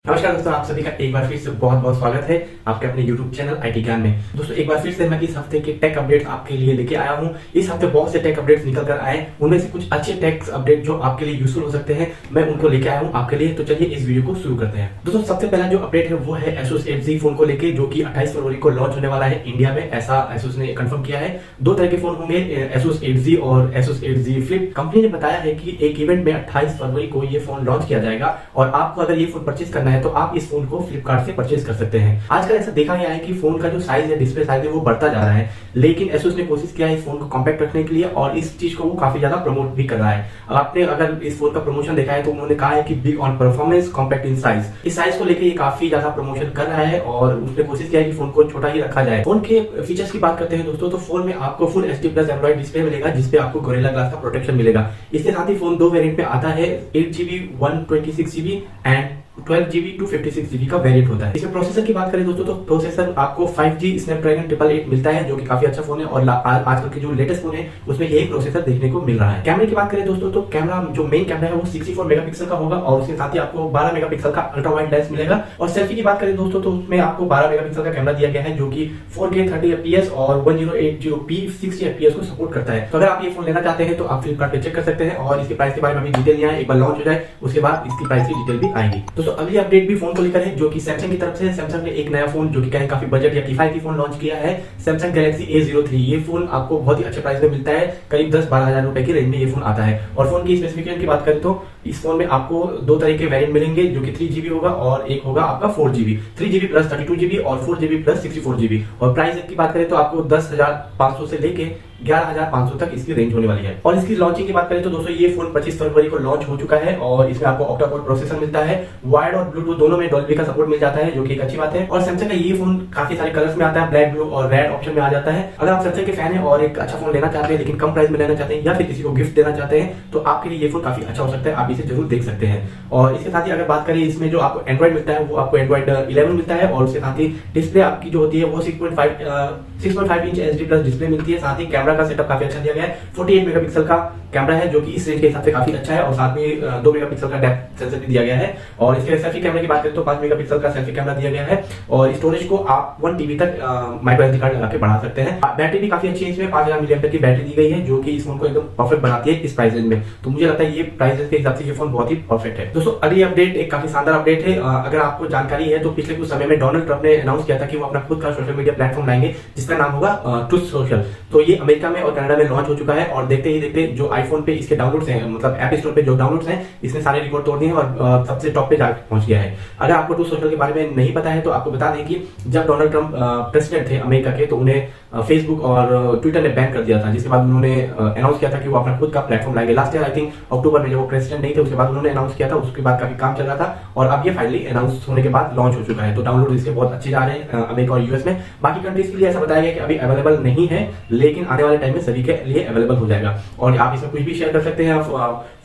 नमस्कार दोस्तों, आप सभी का एक बार फिर से बहुत बहुत स्वागत है आपके अपने YouTube चैनल IT ज्ञान में। दोस्तों एक बार फिर से मैं इस हफ्ते के टेक अपडेट्स आपके लिए लेके आया हूं। इस हफ्ते बहुत से टेक अपडेट्स निकल कर आए, उनमें से कुछ अच्छे टेक अपडेट जो आपके लिए यूजफुल हो सकते हैं, मैं उनको लेके आया हूं आपके लिए। तो चलिए इस वीडियो को शुरू करते हैं। दोस्तों सबसे पहला जो अपडेट है वो है Asus Edge फोन को लेके, जो कि 28 फरवरी को लॉन्च होने वाला है इंडिया में, ऐसा Asus ने कंफर्म किया है। दो तरह के फोन होंगे, Asus Edge और Asus Edge Flip। कंपनी ने बताया है कि एक इवेंट में 28 फरवरी को ये फोन लॉन्च किया जाएगा और आपको अगर ये फोन परचेज करना है तो आप इस फोन को फ्लिपकार्ट से परचेज कर सकते हैं। आजकल ऐसा देखा गया है कि फोन का जो साइज है, डिस्प्ले साइज है, वो बढ़ता जा रहा है, लेकिन Asus ने कोशिश किया है इस फोन को कॉम्पैक्ट रखने के लिए और इस चीज को वो काफी ज्यादा प्रमोट भी कर रहा है। आपने अगर इस फोन का प्रमोशन देखा है तो उन्होंने कहा है कि big on performance, compact in size. इस साइज को लेकर ये काफी ज्यादा प्रमोशन कर रहा है और उसने कोशिश किया है कि फोन को छोटा ही रखा जाए। फोन के फीचर्स की बात करते हैं दोस्तों, तो फोन में आपको फुल HD+ एंड्रॉइड डिस्प्ले मिलेगा, जिसपे आपको गोरिल्ला ग्लास का प्रोटेक्शन मिलेगा। इसके साथ ही फोन दो वेरिएंट में आता है, 8GB 126GB and 12GB 256GB का वेरिएंट होता है। इसमें प्रोसेसर की बात करें दोस्तों, तो प्रोसेसर आपको 5G स्नैपड्रैगन 888 मिलता है, जो कि काफी अच्छा फोन है और आजकल के जो लेटेस्ट फोन है उसमें यही प्रोसेसर देखने को मिल रहा है। कैमरे की बात करें दोस्तों, तो कैमरा जो मेन कैमरा है वो 64 मेगापिक्सल का होगा और उसके साथ ही आपको 12 मेगापिक्सल का अल्ट्रा वाइड लेंस मिलेगा। और सेल्फी की बात करें दोस्तों, तो उसमें आपको 12 मेगापिक्सल का कैमरा दिया गया है, जो कि 4K 30fps और 1080p 60fps को सपोर्ट करता है। तो अगर आप ये फोन लेना चाहते हैं तो आप फ्लिपकार्ट पे चेक कर सकते हैं और इसके प्राइस के बारे में अभी डिटेल नहीं आया, एक बार लॉन्च हो जाए उसके बाद इसकी प्राइस की डिटेल भी आएगी। दोस्तों अगली अपडेट भी फोन को लेकर है, जो कि सैमसंग की तरफ से। सैमसंग ने एक नया फोन जो कि कहें काफी बजट या किफायती फोन लॉन्च किया है, सैमसंग गैलेक्सी A03। ये फोन आपको बहुत ही अच्छे प्राइस में मिलता है, करीब 10-12 हजार रुपए की रेंज में ये फोन आता है। और फोन की स्पेसिफिकेशन की बात करें तो इस फोन में आपको दो तरह के वेरिएंट मिलेंगे, जो कि 3GB होगा और एक होगा आपका 4GB। 3GB प्लस 32GB और 4GB प्लस 64GB। और प्राइस की बात करें तो आपको 10,500 से लेके 11,500 तक इसकी रेंज होने वाली है। और इसकी लॉन्चिंग की बात करें तो दोस्तों ये फोन 25 फरवरी को लॉन्च हो चुका है और इसमें आपको ऑक्टा कोर प्रोसेसर मिलता है, वायर्ड और ब्लूटूथ दोनों में डॉल्बी का सपोर्ट मिल जाता है, जो कि एक अच्छी बात है। और सैमसंग का ये फोन काफी सारे कलर्स में आता है, ब्लैक, ब्लू और रेड ऑप्शन में आ जाता है। अगर आप सैमसंग के फैन है और एक अच्छा फोन लेना चाहते हैं लेकिन कम प्राइस में लेना चाहते हैं या फिर किसी को गिफ्ट देना चाहते हैं तो आपके लिए ये फोन काफी अच्छा हो सकता है, आप इसे जरूर देख सकते हैं। और इसके साथ ही अगर बात करें इसमें जो आपको एंड्रॉइड मिलता है वो आपको एंड्रॉइड 11 मिलता है और उसके साथ ही डिस्प्ले आपकी जो होती है वो 6.5 इंच HD+ डिस्प्ले मिलती है। साथ ही कैमरा का सेटअप काफी अच्छा दिया गया है, 48 मेगापिक्सल का कैमरा है, जो कि इस रेंज के हिसाब से काफी अच्छा है। और साथ में 2 मेगापिक्सल का डेप्थ सेंसर भी दिया गया है। और इसके सेल्फी कैमरे की बात करें तो 5 मेगापिक्सल का सेल्फी कैमरा दिया गया है और स्टोरेज को आप 1 TB तक माइक्रो SD कार्ड लगा के बढ़ा सकते हैं। बैटरी भी काफी अच्छी है, इसमें 5000 mAh की बैटरी दी गई है, जो कि इस फोन को एकदम परफेक्ट बनाती है इस प्राइस रेंज में। तो मुझे लगता है ये प्राइस रेंज के हिसाब से ये फोन बहुत ही परफेक्ट है। दोस्तों अगली अपडेट एक काफी शानदार अपडेट है। अगर आपको जानकारी है तो पिछले कुछ समय में डोनाल्ड ट्रंप ने अनाउंस किया था कि वो अपना खुद का सोशल मीडिया प्लेटफॉर्म लाएंगे, जिसका नाम होगा ट्रुथ सोशल। तो ये अमेरिका में और कनाडा में लॉन्च हो चुका है और देखते ही देखते जो आईफोन पे इसके डाउनलोड्स हैं, मतलब ऐप स्टोर पे जो डाउनलोड्स हैं, इसने सारे रिकॉर्ड तोड़ दिए हैं और सबसे टॉप पे जाकर पहुंच गया है। अगर आपको ट्रुथ सोशल के बारे में नहीं पता है तो आपको बता दें कि जब डोनाल्ड ट्रंप प्रेसिडेंट थे अमेरिका के तो उन्हें फेसबुक और ट्विटर ने बैन कर दिया था, जिसके बाद उन्होंने अनाउंस किया था कि वो अपना खुद का प्लेटफॉर्म लाएंगे। लास्ट ईयर आई थिंक अक्टूबर में जब वो प्रेसिडेंट नहीं थे उसके बाद उन्होंने अनाउंस किया था, उसके बाद काफी काम चल रहा था और अब ये फाइनली अनाउंस होने के बाद लॉन्च हो चुका है। तो डाउनलोड इसके बहुत अच्छे जा रहे हैं अमेरिका और यूएस में। बाकी कंट्रीज के लिए ऐसा बताया गया कि अभी अवेलेबल नहीं है, लेकिन आने वाले टाइम में सभी के लिए अवेलेबल हो जाएगा और आप इसमें कुछ भी शेयर कर सकते हैं,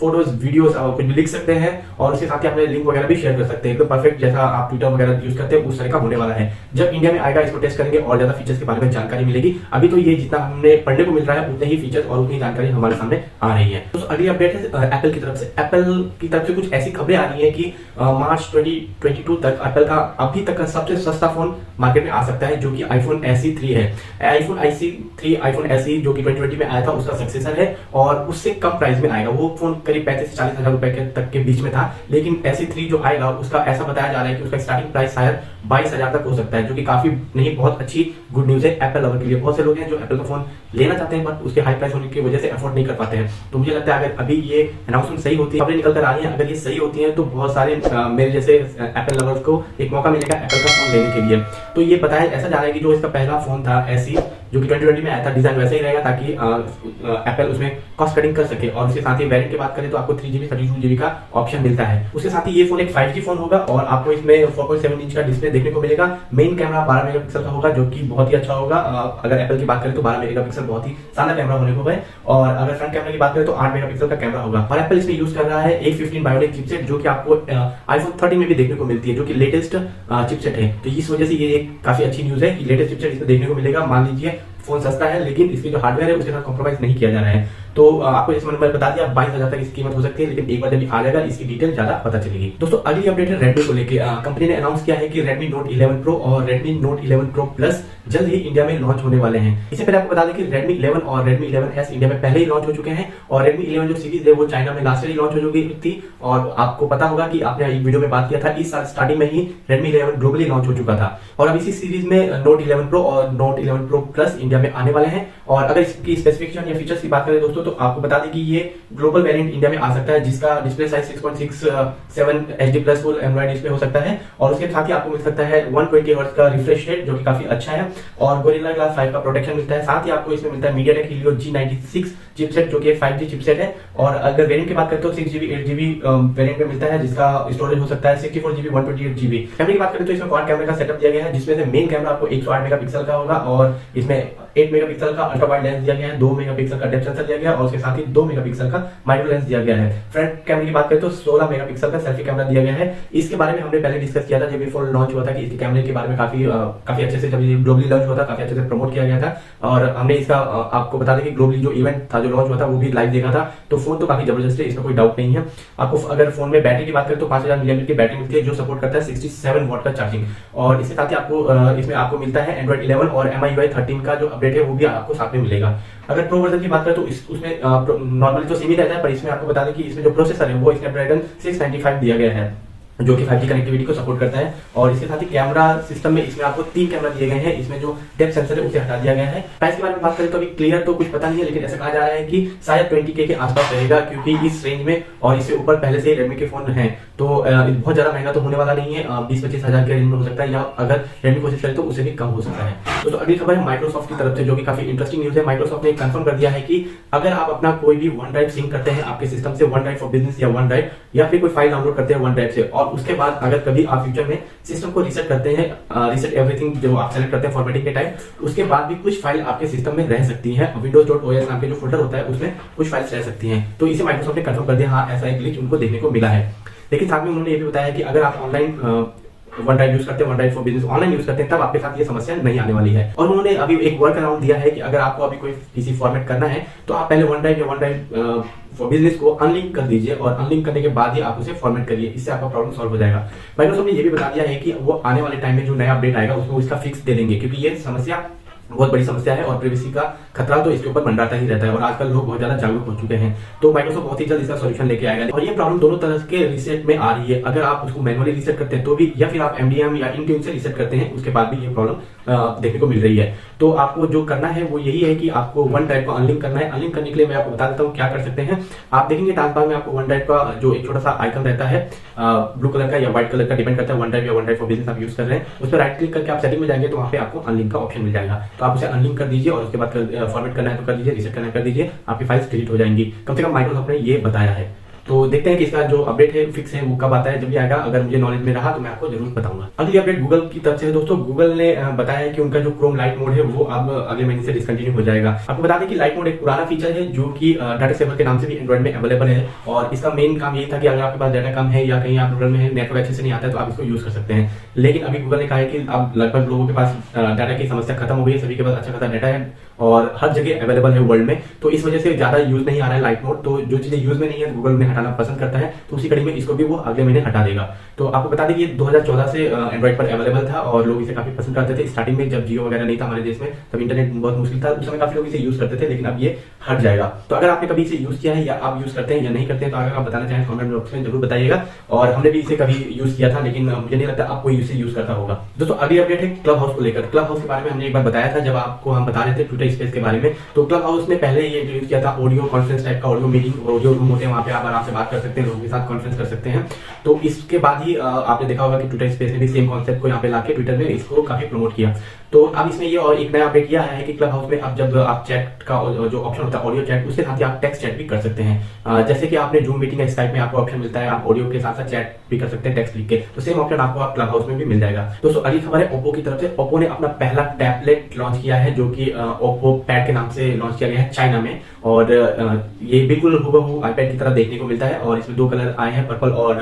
फोटोज, वीडियोस कुछ भी लिख सकते हैं और उसके साथ ही अपने लिंक वगैरह भी शेयर कर सकते हैं। एकदम परफेक्ट जैसा आप ट्विटर वगैरह यूज करते हैं उस तरह का होने वाला है। जब इंडिया में आएगा इसको टेस्ट करेंगे और ज्यादा फीचर्स के बारे में जानकारी मिलेगी। अभी तो ये जितना हमने पढ़ने को मिल रहा है उतने ही फीचर्स और उतनी जानकारी हमारे सामने आ रही है। तो अगली अपडेट है एप्पल की तरफ से। एप्पल की तरफ से कुछ ऐसी खबरें आ रही है कि मार्च 2022 तक एप्पल का अभी तक का सबसे सस्ता फोन मार्केट में आ सकता है, जो कि iPhone SE 3 है। iPhone SE 3, iPhone SE जो कि 2020 में आया था उसका सक्सेसर है और उससे कम प्राइस में आएगा। वो फोन करीब 35 से 40 हजार रुपए तक के बीच में था, लेकिन SE 3 जो आएगा उसका ऐसा बताया जा रहा है कि उसका स्टार्टिंग प्राइस शायद 22,000 तक हो सकता है, जो कि काफी नहीं बहुत अच्छी गुड न्यूज है एप्पल लवर के लिए। बहुत से लोग हैं जो एप्पल का फोन लेना चाहते हैं बट उसके हाई प्राइस होने की वजह से अफोर्ड नहीं कर पाते हैं। तो मुझे लगता है अगर अभी ये अनाउंसमेंट सही होती है, खबरें निकल कर आ रही है, अगर ये सही होती है तो बहुत सारे मेरे जैसे एप्पल लवर्स को एक मौका मिलेगा एप्पल का फोन लेने के लिए। तो ये बताया ऐसा जा रहा है कि जो इसका पहला फोन था SE जो कि 2020 में आया था, डिजाइन वैसा ही रहेगा ताकि एप्पल उसमें कॉस्ट कटिंग कर सके। और उसके साथ ही वेरिएंट की बात करें तो आपको 3GB 32GB का ऑप्शन मिलता है। उसके साथ ही ये फोन एक 5G फोन होगा और आपको इसमें 4.7 इंच का डिस्प्ले देखने को मिलेगा। मेन कैमरा 12 मेगापिक्सल का होगा, जो कि बहुत ही अच्छा होगा। अगर एप्पल की बात करें तो 12 मेगापिक्सल बहुत ही शानदार कैमरा होने को है। और अगर फ्रंट कैमरा की बात करें तो 8 मेगापिक्सल का कैमरा होगा। और एप्पल इसमें यूज कर रहा है A15 बायोनिक चिपसेट, जो कि आपको iPhone 13 में भी देखने को मिलती है, जो कि लेटेस्ट चिपसेट है। तो इस वजह से ये एक काफी अच्छी न्यूज है कि लेटेस्ट चिपसेट इसमें देखने को मिलेगा। मान लीजिए फोन सस्ता है, लेकिन इसकी जो हार्डवेयर है उसके साथ कॉम्प्रोमाइज नहीं किया जा रहा है। तो आपको जैसे मैंने बता दिया 22,000 तक इसकी कीमत हो सकती है, लेकिन एक बार जब आ जाएगा इसकी डिटेल ज्यादा पता चलेगी। दोस्तों अगली अपडेट है रेडमी को लेके। कंपनी ने अनाउंस किया है कि रेडमी नोट 11 प्रो और रेडमी नोट 11 प्रो प्लस जल्द ही इंडिया में लॉन्च होने वाले हैं। इससे पहले आपको बता दें कि रेडमी 11 और रेडमी 11S इंडिया में पहले ही लॉन्च हो चुके हैं, और रेडमी 11 जो सीरीज है वो चाइना में लास्ट ईयर लॉन्च हो चुकी थी। और आपको पता होगा कि आपने एक वीडियो में बात किया था, इस साल स्टार्टिंग में ही रेडमी 11 ग्लोबली लॉन्च हो चुका था। और अब इसी सीरीज में नोट 11 प्रो और नोट 11 प्रो प्लस इंडिया में आने वाले हैं। और अगर इसकी स्पेसिफिकेशन या फीचर्स की बात करें दोस्तों, तो आपको बता दें कि ये ग्लोबल वेरिएंट इंडिया में आ सकता है, जिसका display size 6.67 HD plus full Android display हो सकता है। और उसके साथ ही आपको मिल सकता है 120 हर्ट्ज का रिफ्रेश रेट, जो कि काफी अच्छा है, और गोरिल्ला ग्लास 5 का प्रोटेक्शन मिलता है। साथ ही आपको इसमें मिलता है मीडियाटेक हीलियो G96 चिपसेट, जो कि 5G चिपसेट है। और अगर वेरिएंट की बात करें तो 6GB 8GB वेरिएंट में मिलता है, जिसका स्टोरेज हो सकता है 64GB 128GB। कैमरे की बात करें तो इसमें क्वाड कैमरे का सेटअप दिया गया है, जिसमें से मेन कैमरा आपको 108 मेगापिक्सल का होगा, और इसमें 8 मेगापिक्सल का अल्ट्रा वाइड लेंस दिया गया है, 2 मेगापिक्सल का डेप्थ सेंसर दिया गया है, और उसके साथ ही 2 मेगापिक्सल का माइक्रो लेंस दिया गया है। फ्रंट कैमरे की बात करें तो 16 मेगापिक्सल का सेल्फी कैमरा दिया गया है। इसके बारे में हमने पहले डिस्कस किया था जब ये फोन लॉन्च हुआ था, कि इसके कैमरे के बारे में काफी अच्छे से, जब ये ग्लोबली लॉन्च हुआ था काफी अच्छे से प्रमोट किया गया था। और हमने इसका आपको बता दें कि ग्लोबली जो इवेंट था, जो लॉन्च हुआ था, वो भी लाइव देखा था। तो फोन तो काफी जबरदस्त है, इसमें कोई डाउट नहीं है। आपको अगर फोन में बैटरी की बात करें तो 5000 mAh की बैटरी मिलती है, जो सपोर्ट करता है 67 वॉट का चार्जिंग। और इसके साथ ही आपको इसमें आपको मिलता है Android 11 और MIUI 13 का जो अपडेट है वो भी आपको साथ में मिलेगा। अगर प्रो वर्जन की बात करें तो उसमें नॉर्मली तो सेम ही रहता है, पर इसमें आपको बता दें कि इसमें जो प्रोसेसर है वो स्नैपड्रैगन 695 दिया गया है, जो कि 5G कनेक्टिविटी को सपोर्ट करता है। और इसके साथ ही कैमरा सिस्टम में इसमें आपको 3 कैमरा दिए गए हैं। इसमें जो डेप्थ सेंसर है उसे हटा दिया गया है। प्राइस के बारे में बात करें तो अभी क्लियर तो कुछ पता नहीं है, लेकिन ऐसा कहा जा रहा है कि शायद 20K के आसपास रहेगा, क्योंकि इस रेंज में और इससे ऊपर पहले से रेडमी के फोन हैं, तो बहुत ज्यादा महंगा तो होने वाला नहीं है। 20-25 हजार के रेंज में हो सकता है, या अगर रेडमी कोशिश करे तो उसे भी कम हो सकता है। तो अगली खबर है माइक्रोसॉफ्ट की तरफ से, जो कि काफी इंटरेस्टिंग न्यूज है। माइक्रोसॉफ्ट ने कंफर्म कर दिया है कि अगर आप अपना कोई भी वन ड्राइव सिंक करते हैं आपके सिस्टम से, वन ड्राइव फॉर बिजनेस या वन ड्राइव, या फिर कोई फाइल डाउनलोड करते हैं वन ड्राइव से, और उसके बाद अगर कभी आप फ्यूचर में सिस्टम को रीसेट करते हैं, रीसेट एवरीथिंग जो आप सेलेक्ट करते हैं फॉर्मेटिंग के टाइम, उसके बाद भी कुछ फाइल आपके सिस्टम में रह सकती है। Windows.os नाम के जो फोल्डर होता है उसमें कुछ फाइल्स रह सकती हैं। तो इसे माइक्रोसॉफ्ट ने कंफर्म कर दिया, हाँ ऐसा एक ग्लिच उनको देखने को मिला है। लेकिन साथ में उन्होंने ये भी बताया कि अगर आप ऑनलाइन वन ड्राइव यूज करते हैं, one drive for business online use करते हैं, तब आपके साथ ये समस्या नहीं आने वाली है। और उन्होंने अभी एक वर्क अराउंड दिया है कि अगर आपको अभी कोई पीसी फॉर्मेट करना है तो आप पहले वन ड्राइव या वन ड्राइव फॉर बिजनेस को अनलिंक कर दीजिए, और अनलिंक करने के बाद ही आप उसे फॉर्मेट करिए, इससे आपका प्रॉब्लम सॉल्व हो जाएगा। माइक्रोसॉफ्ट ने ये भी बता दिया है कि वो आने वाले टाइम में जो नया अपडेट आएगा उसमें इसका फिक्स दे देंगे, क्योंकि ये समस्या बहुत बड़ी समस्या है और प्राइवेसी का खतरा तो इसके ऊपर मंडराता ही रहता है, और आजकल लोग बहुत ज्यादा जागरूक हो चुके हैं। तो माइक्रोसॉफ्ट बहुत ही जल्द इसका सॉल्यूशन लेके आएगा। और ये प्रॉब्लम दोनों तरह के रीसेट में आ रही है, अगर आप उसको मैनुअली रीसेट करते हैं तो भी, या फिर आप MDM या इंट्यून से रीसेट करते हैं उसके बाद भी ये प्रॉब्लम देखने को मिल रही है। तो आपको जो करना है वो यही है कि आपको वन ड्राइव को अनलिंक करना है। अनलिंक करने के लिए मैं आपको बता देता हूँ क्या कर सकते हैं। आप देखेंगे टास्क बार में आपको वन ड्राइव का जो एक छोटा सा आइकन रहता है, ब्लू कलर का या व्हाइट कलर का, डिपेंड करता है वन ड्राइव या वन ड्राइव फॉर बिजनेस आप यूज कर रहे हैं, उस पर राइट क्लिक करके आप सेटिंग में जाएंगे तो वहाँ पे आपको अनलिंक का ऑप्शन मिल जाएगा। तो आप उसे अनलिंक कर दीजिए, और उसके बाद फॉर्मेट करना है तो कर दीजिए, रीसेट करना है कर दीजिए, आपकी फाइल्स डिलीट हो जाएंगी। कम से कम माइक्रोसॉफ्ट ने ये बताया है। तो देखते हैं कि इसका जो अपडेट है फिक्स है वो कब आता है। जब भी आएगा, अगर मुझे नॉलेज में रहा तो मैं आपको जरूर बताऊंगा। अगली अपडेट गूगल की तरफ से है दोस्तों। गूगल ने बताया है कि उनका जो क्रोम लाइट मोड है वो अब अगले महीने से डिसकंटिन्यू हो जाएगा। आपको बता दें कि लाइट मोड एक पुराना फीचर है जो कि डाटा सेवर के नाम से भी एंड्रॉइड में अवेलेबल है, और इसका मेन काम यही था कि अगर आपके पास डाटा कम है या कहीं आप रूरल में है, नेटवर्क अच्छे से नहीं आता है, तो आप इसको यूज कर सकते हैं। लेकिन अभी गूगल ने कहा है कि अब लगभग लोगों के पास डाटा की समस्या खत्म हो गई है, सभी के पास अच्छा खासा डाटा है और हर जगह अवेलेबल है वर्ल्ड में, तो इस वजह से ज्यादा यूज नहीं आ रहा है लाइट मोड। तो जो चीजें यूज में नहीं है गूगल उन्हें हटाना पसंद करता है, तो उसी कड़ी में इसको भी वो अगले महीने हटा देगा। तो आपको बता दें कि 2014 से एंड्रॉइड पर अवेलेबल था और लोग इसे काफी पसंद करते थे। स्टार्टिंग में जब जियो वगैरह नहीं था हमारे देश में, तब इंटरनेट बहुत मुश्किल था, उस समय काफी लोग इसे यूज करते थे, लेकिन अब ये हट जाएगा। तो अगर आपने कभी इसे यूज किया है या आप यूज करते हैं या नहीं करते हैं, तो अगर आप बताना चाहें कमेंट बॉक्स में जरूर बताइएगा। और हमने भी इसे कभी यूज किया था, लेकिन मुझे नहीं लगता आपको इसे यूज करता होगा। दोस्तों अगली अपडेट है क्लब हाउस को लेकर। क्लब हाउस के बारे में हमने एक बार बताया था जब आपको हम बता रहे थे ट्विटर स्पेस के बारे में। तो क्लब हाउस ने पहले ये इंट्रोड्यूस किया था ऑडियो कॉन्फ्रेंस टाइप का, ऑडियो मीटिंग, ऑडियो रूम होते हैं, वहाँ पे आप आराम से बात कर सकते हैं, लोगों के साथ कॉन्फ्रेंस कर सकते हैं। तो इसके बाद ही आपने देखा होगा कि ट्विटर स्पेस ने भी सेम कॉन्सेप्ट को यहाँ पे लाके ट्विटर में इसको काफी प्रमोट किया। तो अब इसमें ये और एक नया अपडेट किया है कि क्लब हाउस में अब जब आप चैट का जो ऑप्शन होता है ऑडियो चैट, उसके साथ ही आप टेक्स्ट चैट भी कर सकते हैं। जैसे कि आपने जूम मीटिंग स्काइप में आपको ऑप्शन मिलता है, आप ऑडियो के साथ साथ चैट भी कर सकते हैं टेक्स्ट लिख के, तो सेम ऑप्शन आपको क्लब हाउस में भी मिल जाएगा। दोस्तों अगली खबर है ओप्पो की तरफ से। ओप्पो ने अपना पहला टैबलेट लॉन्च किया है, जो कि ओप्पो पैड के नाम से लॉन्च किया गया है चाइना में, और ये बिल्कुल हूबहू आईपैड की तरह देखने को मिलता है और इसमें 2 कलर आए हैं, पर्पल और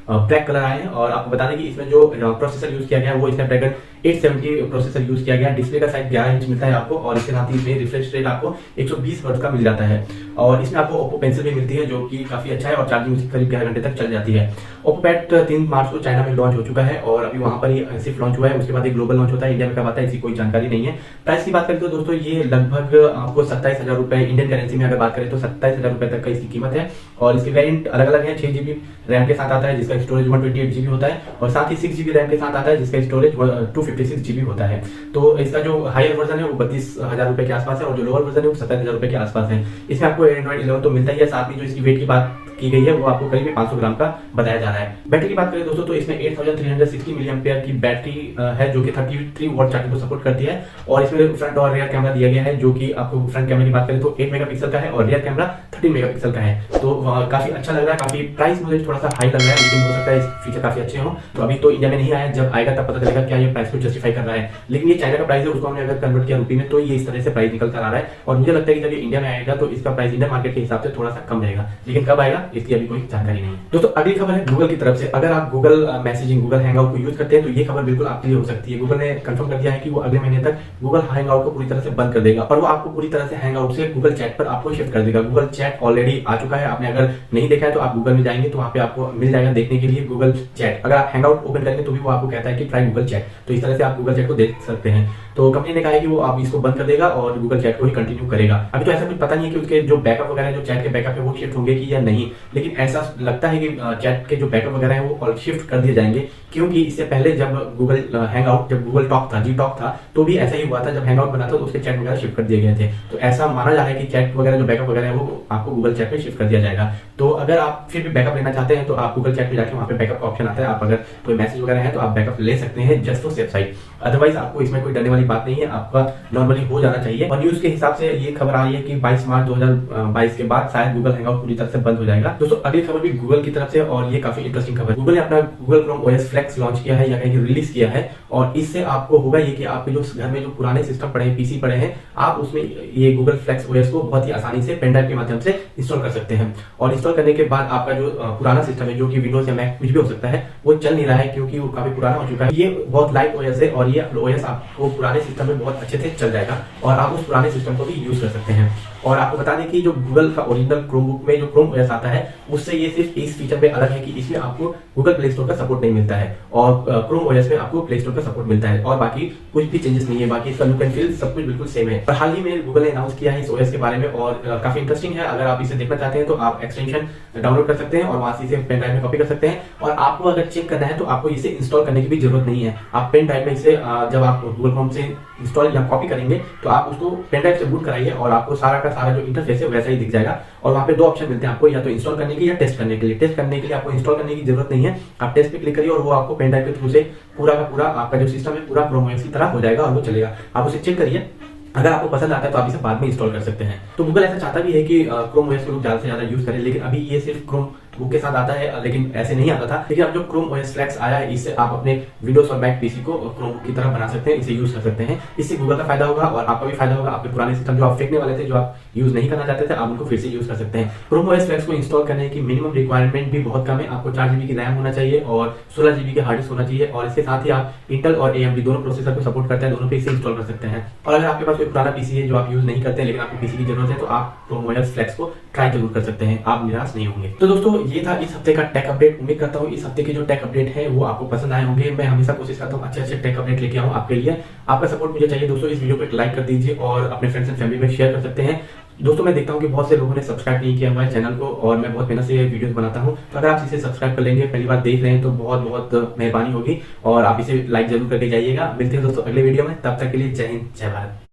ब्लैक कलर आए हैं। और आपको बता दें कि इसमें जो प्रोसेसर यूज किया गया है वो स्नैपड्रैगन 870 प्रोसेसर यूज किया गया है। डिस्प्ले का साइज 11 इंच मिलता है आपको और इसके साथ ही इसमें रिफ्रेश रेट आपको 120 हर्ट्ज का मिल जाता है। और इसमें आपको ओप्पो पेंसिल भी मिलती है जो कि काफी अच्छा है और चार्जिंग उसकी करीब 11 घंटे तक चल जाती है। ओप्पो पैड 3 मार्च को चाइना में लॉन्च हो चुका है और अभी वहां पर ही सिर्फ लॉन्च हुआ है, उसके बाद एक ग्लोबल लॉन्च होता है। इंडिया में कब आता है इसकी कोई जानकारी नहीं है। प्राइस की बात करें तो दोस्तों ये लगभग आपको 27,000 रुपए इंडियन करेंसी में अगर बात करें तो 27,000 रुपए तक का इसकी कीमत है। और इसके वेरिएंट अलग अलग है। 6GB रैम के साथ आता है जिसका स्टोरेज 128GB होता है और साथ ही 6GB रैम के साथ आता है जिसका स्टोरेज 256GB होता है। तो इसका जो हायर वर्जन है वो 32,000 रुपए के आसपास है और जो लोअर वर्जन है वो 27,000 रुपए के आसपास है। इसमें आपको एंड्रॉइड 11 तो मिलता ही है, साथ में जो इसकी वेट की बात की गई है वो आपको करीब 500 ग्राम का बताया जा रहा है। बैटरी की बात करें दोस्तों तो इसमें 8360 मिली एम्पियर की बैटरी है जो कि 33 वॉट चार्जिंग को सपोर्ट करती है। और इसमें फ्रंट और रियर कैमरा दिया गया है जो कि आपको फ्रंट कैमरा की बात करें तो 8 मेगापिक्सल का है और रियर कैमरा 13 मेगापिक्सल का है। तो काफी अच्छा लग रहा है। काफी प्राइस मुझे थोड़ा सा हाई लग रहा है लेकिन हो सकता है इस फीचर काफी अच्छे हो। तो अभी तो इंडिया में नहीं आया, जब आएगा तब पता चलेगा क्या ये प्राइस को जस्टिफाई कर रहा है। लेकिन ये चाइना का प्राइस है, उसको हमने अगर कन्वर्ट किया रुपये में तो ये इस तरह से प्राइस निकल कर आ रहा है। और मुझे लगता है कि जब ये इंडिया में आएगा तो इसका प्राइस इंडियन मार्केट के हिसाब से थोड़ा सा कम रहेगा, लेकिन कब आएगा इसकी अभी कोई जानकारी नहीं है। दोस्तों अगली खबर है गूगल की तरफ से। अगर आप गूगल मैसेजिंग, गूगल हैंगआउट को यूज करते हैं तो ये खबर बिल्कुल आपके लिए हो सकती है। गूगल ने कंफर्म कर दिया है कि वो अगले महीने तक गूगल हैंगआउट को पूरी तरह से बंद कर देगा और वो आपको पूरी तरह से हैंगआउट से गूगल चैट पर आपको शिफ्ट कर देगा। गूगल चैट ऑलरेडी आ चुका है, आपने अगर नहीं देखा है तो आप गूगल में जाएंगे तो वहाँ पे आपको मिल जाएगा देखने के लिए गूगल चैट। अगर आप हैंगआउट ओपन करेंगे तो भी वो आपको कहता है कि ट्राई गूगल चैट, तो इस तरह से आप गूगल चैट को देख सकते हैं। तो कंपनी ने कहा है कि वो आप इसको बंद कर देगा और गूगल चैट को ही कंटिन्यू करेगा। अभी तो ऐसा कुछ पता नहीं है कि उसके जो बैकअप वगैरह जो चैट के बैकअप है वो शिफ्ट होंगे कि या नहीं, लेकिन ऐसा लगता है कि चैट के जो बैकअप वगैरह है वो शिफ्ट कर दिए जाएंगे। क्योंकि इससे पहले जब गूगल हैंगआउट, जब गूगल टॉक था, जी टॉक था, तो भी ऐसा ही हुआ था। जब हैंगआउट बना था तो उसके चैट वगैरह शिफ्ट कर दिए गए थे। तो ऐसा माना जा रहा है कि चैट वगैरह जो बैकअप वगैरह है वो आपको गूगल चैट पे शिफ्ट कर दिया जाएगा। तो अगर आप फिर भी बैकअप लेना चाहते हैं तो आप गूगल चैट पे जाके वहाँ पे बैकअप का ऑप्शन आता है। आप अगर कोई मैसेज वगैरह है तो आप बैकअप ले सकते हैं just for safe side. Otherwise आपको इसमें कोई डरने वाली बात नहीं है, आपका नॉर्मली हो जाना चाहिए। और न्यूज के हिसाब से ये खबर आ रही है कि 22 मार्च 2022 के बाद शायद गूगल हैंगआउट पूरी तरह से बंद हो जाएगा। दोस्तों अगली खबर भी गूगल की तरफ से और ये काफी इंटरेस्टिंग खबर। गूगल ने अपना Google Chrome OS flex launch किया है या कहीं रिलीज किया है और इससे आपको होगा ये कि आपके जो घर में जो पुराने सिस्टम पड़े हैं, पीसी पड़े हैं, आप उसमें ये गूगल फ्लेक्स ओएस को बहुत ही आसानी से पेन ड्राइव के माध्यम से इंस्टॉल कर सकते हैं। और इंस्टॉल करने के बाद आपका जो पुराना सिस्टम है जो कि विंडोज या मैक कुछ भी हो सकता है वो चल नहीं रहा है क्योंकि वो काफी पुराना हो चुका है। ये बहुत लाइट ओएस है और ये ओएस आपको पुराने सिस्टम में बहुत अच्छे से चल जाएगा और आप उस पुराने सिस्टम को भी यूज कर सकते हैं। और आपको बता दें कि जो गूगल का ओरिजिनल क्रोमबुक में जो क्रोम ओएस आता है उससे ये सिर्फ इस फीचर पे अलग है कि इसमें आपको गूगल प्ले स्टोर का सपोर्ट नहीं मिलता है और क्रोम ओएस में आपको प्ले स्टोर का सपोर्ट मिलता है और बाकी कुछ भी चेंजेस नहीं है। बाकी इसका लुक एंड फील सब कुछ बिल्कुल सेम है। और हाल ही में गूगल ने अनाउंस किया है इस ओएस के बारे में और काफी इंटरेस्टिंग है। अगर आप इसे देखना चाहते हैं तो आप एक्सटेंशन डाउनलोड कर सकते हैं और वहां से इसे पेन ड्राइव में कॉपी कर सकते हैं। और आपको अगर चेक करना है तो आपको इसे इंस्टॉल करने की भी जरूरत नहीं है। आप पेन ड्राइव में इसे जब आप गूगल क्रोम से इंस्टॉल या कॉपी करेंगे तो आप उसको पेन ड्राइव से बूट कराइए और आपको सारा का सारा जो इंटरफेस है वैसा ही दिख जाएगा। और वहाँ पे 2 ऑप्शन मिलते हैं आपको, या तो इंस्टॉल करने के या टेस्ट करने के लिए। टेस्ट करने के लिए आपको इंस्टॉल करने की जरूरत नहीं है, आप टेस्ट पे क्लिक करिए और वो आपको पेन ड्राइव के थ्रू से पूरा का पूरा आपका जो सिस्टम है पूरा क्रोम ओएस की तरह हो जाएगा और वो चलेगा। आप उसे चेक करिए, अगर आपको पसंद आता है तो आप इसे बाद में इंस्टॉल कर सकते हैं। तो गूगल ऐसा चाहता भी है कि क्रोम ओएस को लोग ज्यादा से ज्यादा यूज करें, लेकिन अभी ये सिर्फ क्रोम बुक के साथ आता है, लेकिन ऐसे नहीं आता था। लेकिन अब जो क्रोम ओएस फ्लेक्स आया है इससे आप अपने विंडोज और मैक पीसी को क्रोम की तरह बना सकते हैं, इसे यूज कर सकते हैं। इससे गूगल का फायदा होगा और आपका भी फायदा होगा। आपके पुराने सिस्टम जो आप फेंकने वाले थे, जो आप यूज नहीं करना चाहते थे, आप उनको फिर से यूज कर सकते हैं। क्रोम ओएस फ्लेक्स को इंस्टॉल करने की मिनिमम रिक्वायरमेंट भी बहुत कम है। आपको 4GB की रैम होना चाहिए और 16GB की हार्ड डिस्क होना चाहिए और इसके साथ ही आप इंटेल और AMD दोनों प्रोसेसर को सपोर्ट करते हैं, दोनों पे इसे इंस्टॉल कर सकते हैं। और अगर आपके पास कोई पुराना पीसी है जो आप यूज नहीं करते हैं लेकिन आपको पीसी की जरूरत है तो आप क्रोम ओएस फ्लेक्स को ट्राई जरूर कर सकते हैं, आप निराश नहीं होंगे। तो दोस्तों ये था इस हफ्ते का टेक अपडेट। उम्मीद करता हूँ इस हफ्ते के जो टेक अपडेट है वो आपको पसंद आए होंगे। मैं हमेशा कोशिश करता हूँ अच्छे टेक अपडेट लेके आऊँ आपके लिए। आपका सपोर्ट मुझे चाहिए दोस्तों। इस वीडियो को एक लाइक कर दीजिए और अपने फ्रेंड्स एंड फैमिली में शेयर कर सकते हैं। दोस्तों मैं देखता हूँ कि बहुत से लोगों ने सब्सक्राइब नहीं किया हुआ है चैनल को और मैं बहुत मेहनत से वीडियोस बनाता हूँ। तो अगर आप इसे सब्सक्राइब कर लेंगे, पहली बार देख रहे हैं तो बहुत बहुत मेहरबानी होगी और आप इसे लाइक जरूर करके जाइएगा। मिलते हैं दोस्तों अगले वीडियो में, तब तक के लिए जय हिंद जय भारत।